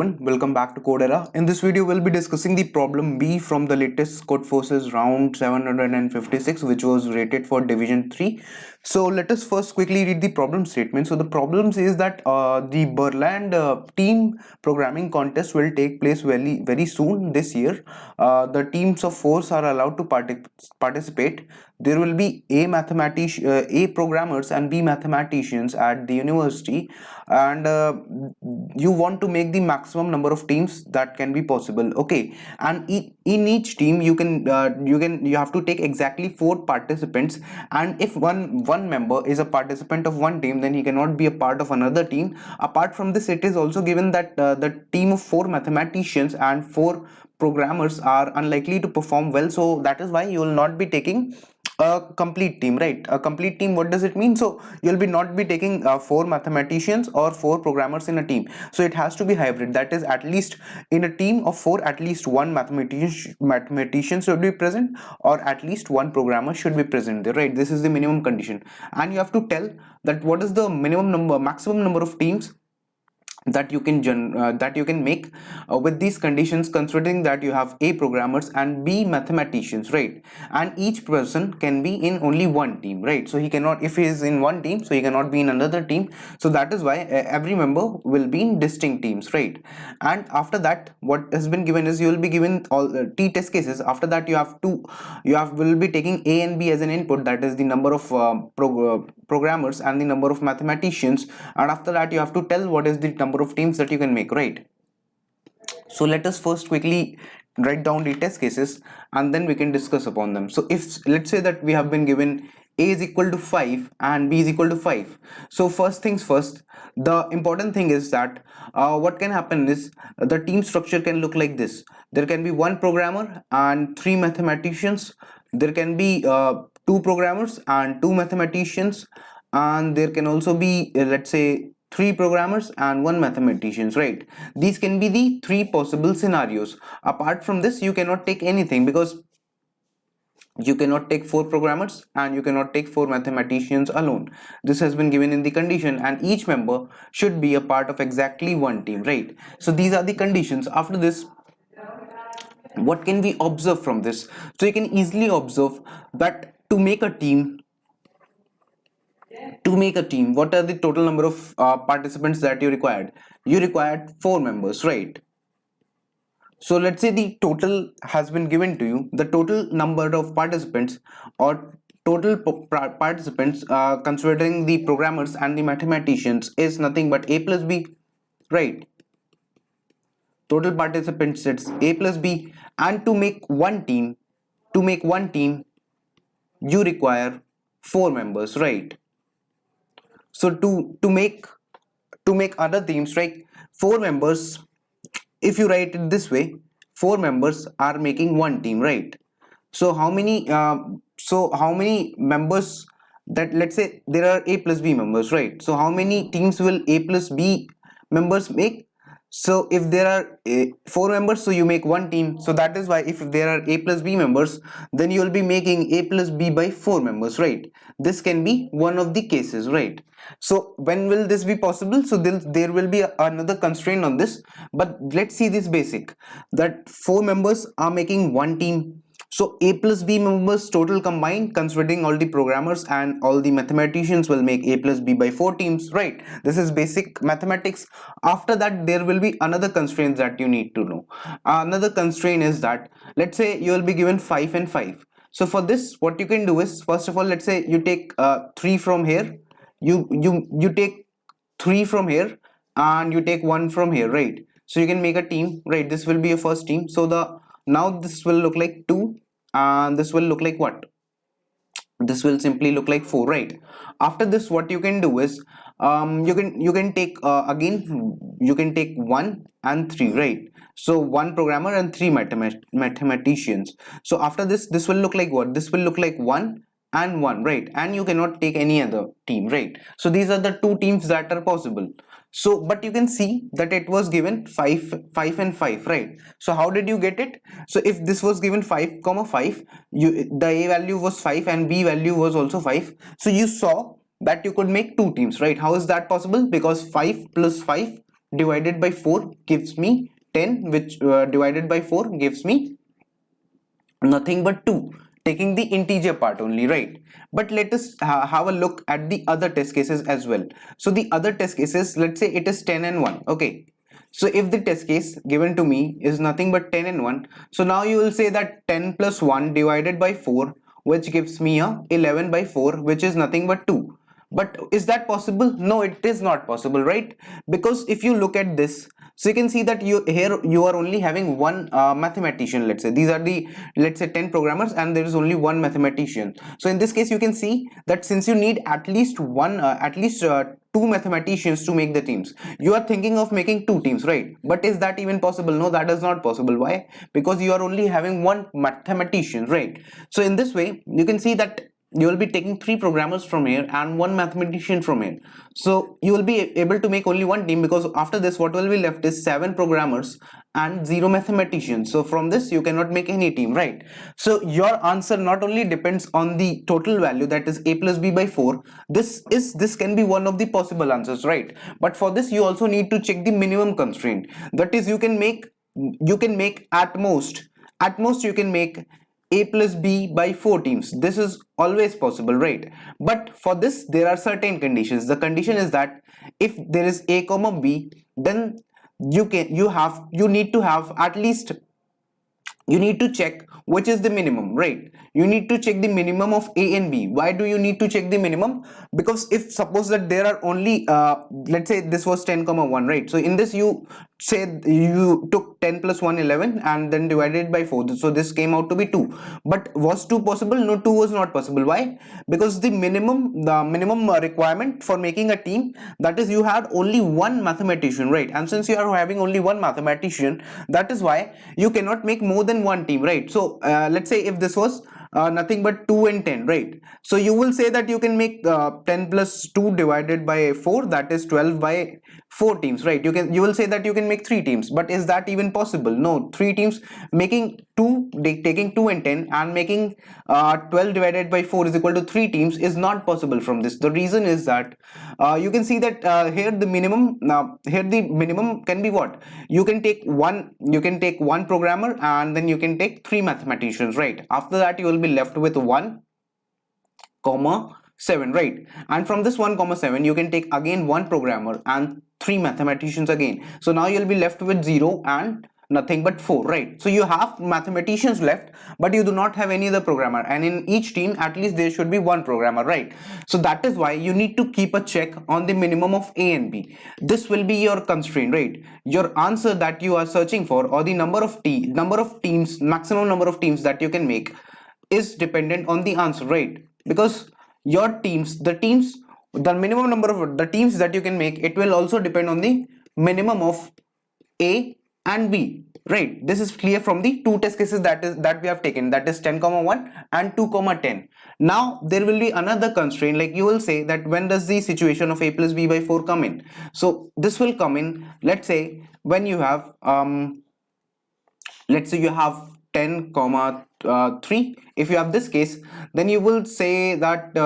Welcome back to Codera. In this video, we'll be discussing the problem B from the latest Codeforces round 756, which was rated for Division 3. So let us first quickly read the problem statement. So the problem says that the Berland team programming contest will take place very soon this year. The teams of 4 are allowed to participate. There will be A programmers and B mathematicians at the university, and you want to make the maximum number of teams that can be possible. Okay, and in each team you have to take exactly 4 participants, and if one member is a participant of one team, then he cannot be a part of another team. Apart from this, it is also given that the team of 4 mathematicians and 4 programmers are unlikely to perform well, so that is why you will not be taking a complete team, right? A complete team, what does it mean? So you'll be not be taking 4 mathematicians or 4 programmers in a team. So it has to be hybrid, that is, at least in a team of 4, at least one mathematician should be present, or at least one programmer should be present there, right? This is the minimum condition, and you have to tell that what is the maximum number of teams that you can make with these conditions, considering that you have A programmers and B mathematicians, right? And each person can be in only one team, right? So he cannot, if he is in one team, so he cannot be in another team. So that is why every member will be in distinct teams, right? And after that, what has been given is you will be given all t test cases. After that, will be taking A and B as an input, that is the number of programmers and the number of mathematicians, and after that you have to tell what is the number of teams that you can make, right? So let us first quickly write down the test cases, and then we can discuss upon them. So if, let's say that we have been given A is equal to 5 and B is equal to 5. So first things first, the important thing is that what can happen is the team structure can look like this. There can be one programmer and 3 mathematicians. There can be 2 programmers and 2 mathematicians, and there can also be let's say 3 programmers and 1 mathematicians, right? These can be the 3 possible scenarios. Apart from this, you cannot take anything, because you cannot take 4 programmers and you cannot take 4 mathematicians alone. This has been given in the condition, and each member should be a part of exactly one team, right? So these are the conditions. After this, what can we observe from this? So you can easily observe that to make a team, what are the total number of participants that you required? You required 4 members, right? So let's say the total has been given to you. The total number of participants, or total participants considering the programmers and the mathematicians, is nothing but A plus B, right? Total participants, it's A plus B, and to make one team, you require 4 members, right? So to make other teams, right, 4 members, if you write it this way, 4 members are making one team, right? So how many members, that, let's say there are A plus B members, right? So how many teams will A plus B members make? So if there are 4 members, so you make one team. So that is why if there are A plus B members, then you will be making A plus B by 4 members, right? This can be one of the cases, right? So when will this be possible? So there will be another constraint on this, but let's see this basic, that 4 members are making one team. So A plus B members total combined, considering all the programmers and all the mathematicians, will make A plus B by 4 teams, right? This is basic mathematics. After that, there will be another constraint that you need to know. Another constraint is that, let's say you will be given 5 and 5. So for this, what you can do is, first of all, let's say you take 3 from here, you take 3 from here, and you take 1 from here, right? So you can make a team, right? This will be your first team. So now this will look like 2, and this will look like what? This will simply look like 4, right? After this, what you can do is you can take again, you can take 1 and 3, right? So 1 programmer and 3 mathematicians. So after this will look like what? This will look like 1 and 1, right? And you cannot take any other team, right? So these are the 2 teams that are possible. So but you can see that it was given 5 and 5, right? So how did you get it? So if this was given 5 comma 5, the A value was 5 and B value was also 5, so you saw that you could make 2 teams, right? How is that possible? Because 5 plus 5 divided by 4 gives me 10, which divided by 4 gives me nothing but 2, taking the integer part only, right? But let us have a look at the other test cases as well. So the other test cases, let's say it is 10 and 1. Okay, so if the test case given to me is nothing but 10 and 1, so now you will say that 10 plus 1 divided by 4, which gives me a 11 by 4, which is nothing but 2. But is that possible? No, it is not possible, right? Because if you look at this, so you can see that you are only having one mathematician. Let's say these are the, let's say, 10 programmers and there is only one mathematician. So in this case you can see that since you need at least two mathematicians to make the teams, you are thinking of making two teams, right? But is that even possible? No, that is not possible. Why? Because you are only having one mathematician, right? So in this way you can see that you will be taking three programmers from here and one mathematician from here, so you will be able to make only one team, because after this what will be left is 7 programmers and 0 mathematicians. So from this you cannot make any team, right? So your answer not only depends on the total value, that is a plus b by 4. This can be one of the possible answers, right? But for this you also need to check the minimum constraint, that is you can make at most you can make a plus b by 4 teams. This is always possible, right? But for this there are certain conditions. The condition is that if there is a comma b, then you need to have at least, you need to check which is the minimum, right? You need to check the minimum of a and b. Why do you need to check the minimum? Because if suppose that there are only let's say this was 10 comma 1, right? So in this you say you took 10 plus 1 11 and then divided by 4, so this came out to be 2. But was 2 possible? No, 2 was not possible. Why? Because the minimum requirement for making a team, that is you had only one mathematician, right? And since you are having only one mathematician, that is why you cannot make more than one team, right? So let's say if this was nothing but 2 and 10, right? So you will say that you can make 10 plus 2 divided by 4, that is 12 by 4 teams, right? You will say that you can make 3 teams. But is that even possible? No, 3 teams, making 2, taking 2 and 10 and making 12 divided by 4 is equal to 3 teams is not possible from this. The reason is that you can see that here the minimum can be what? You can take one programmer and then you can take 3 mathematicians, right? After that you will be left with 1 comma 7, right? And from this 1 comma 7 you can take again one programmer and 3 mathematicians again. So now you'll be left with 0 and nothing but 4, right? So you have mathematicians left but you do not have any other programmer, and in each team at least there should be one programmer, right? So that is why you need to keep a check on the minimum of a and b. This will be your constraint, right? Your answer that you are searching for, or the number of teams, maximum number of teams that you can make, is dependent on the answer, right? Because your the minimum number of the teams that you can make, it will also depend on the minimum of a and b, right? This is clear from the two test cases that we have taken, that is 10 comma 1 and 2 comma 10. Now there will be another constraint, like you will say that when does the situation of a plus b by 4 come in? So this will come in, let's say when you have let's say you have 10 comma 3. If you have this case, then you will say that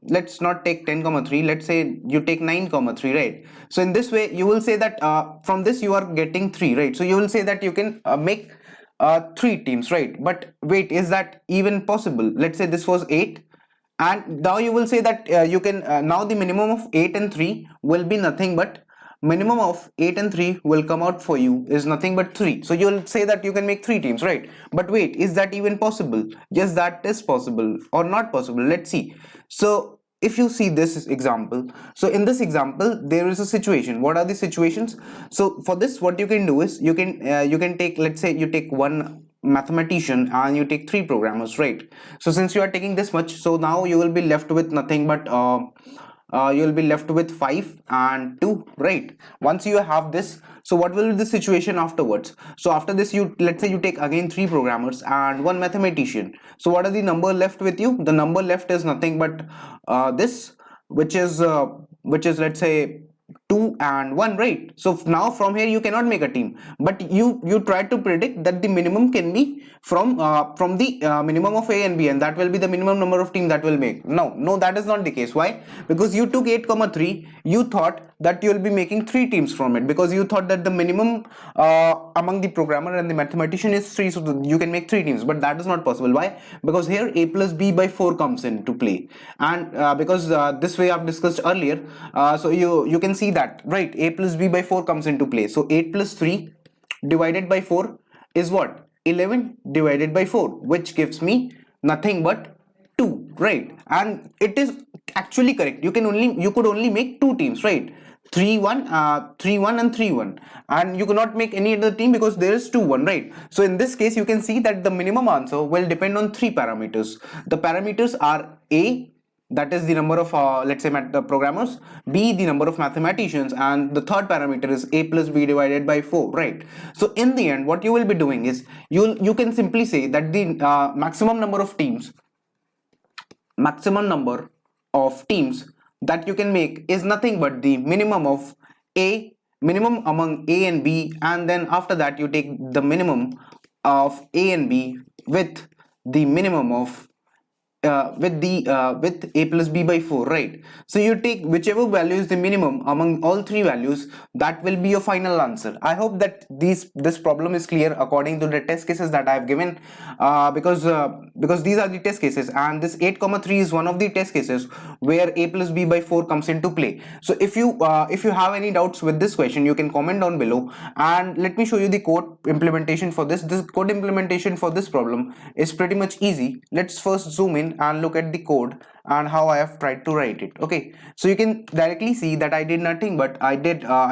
let's not take 10 comma 3, let's say you take 9 comma 3, right? So in this way you will say that from this you are getting 3, right? So you will say that you can make 3 teams, right? But wait, is that even possible? Let's say this was 8, and now you will say that you can now the minimum of 8 and 3 will be nothing but, minimum of 8 and 3 will come out for you is nothing but 3. So you'll say that you can make 3 teams, right? But wait, is that even possible? Yes, that is possible, or not possible. Let's see. So if you see this example, so in this example there is a situation. What are the situations? So for this what you can do is you can take, let's say you take one mathematician and you take 3 programmers, right? So since you are taking this much, so now you will be left with nothing but you'll be left with 5 and 2, right? Once you have this, so what will be the situation afterwards? So after this, let's say you take again 3 programmers and 1 mathematician. So what are the number left with you? The number left is nothing but this, which is let's say 2 and 1, right? So now from here you cannot make a team, but you try to predict that the minimum can be from the minimum of a and b, and that will be the minimum number of team that will make. No, that is not the case. Why? Because you took 8 comma 3, you thought that you'll be making 3 teams from it, because you thought that the minimum among the programmer and the mathematician is 3, so you can make 3 teams. But that is not possible. Why? Because here a plus b by 4 comes into play, and because this way I've discussed earlier, so you can see that, right? A plus b by 4 comes into play. So 8 plus 3 divided by 4 is what? 11 divided by 4, which gives me nothing but 2, right? And it is actually correct. You could only make 2 teams, right? 3 1 3 1 and 3 1, and you cannot make any other team because there is 2 1, right? So in this case you can see that the minimum answer will depend on 3 parameters. The parameters are a, that is the number of let's say programmers, b, the number of mathematicians, and the third parameter is a plus b divided by 4, right? So in the end what you will be doing is you can simply say that the maximum number of teams that you can make is nothing but the minimum of a, minimum among a and b, and then after that you take the minimum of a and b with the minimum of with a plus b by 4, right? So you take whichever value is the minimum among all 3 values, that will be your final answer. I hope that this problem is clear according to the test cases that I have given, because these are the test cases, and this 8,3 is one of the test cases where a plus b by 4 comes into play. So if you have any doubts with this question, you can comment down below, and let me show you the code implementation for this. This code implementation for this problem is pretty much easy. Let's first zoom in and look at the code and how I have tried to write it. Okay, so you can directly see that I did nothing but I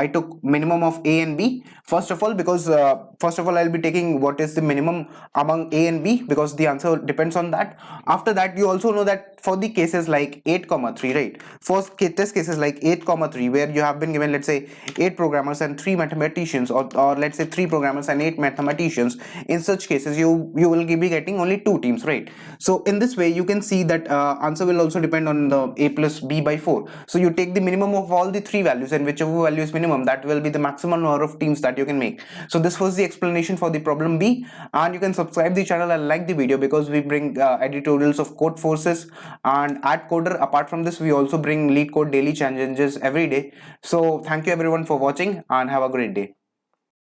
took minimum of a and b first of all, because first of all I'll be taking what is the minimum among a and b, because the answer depends on that. After that, you also know that for the cases like 8,3, right, for test cases like 8,3 where you have been given, let's say, 8 programmers and 3 mathematicians, or let's say 3 programmers and 8 mathematicians, in such cases you will be getting only 2 teams, right? So in this way you can see that answer will also depend on the a plus b by 4. So you take the minimum of all the 3 values, and whichever value is minimum, that will be the maximum number of teams that you can make. So this was the explanation for the problem B, and you can subscribe the channel and like the video, because we bring editorials of Codeforces and at Coder. Apart from this, we also bring LeetCode daily challenges every day. So thank you everyone for watching, and have a great day.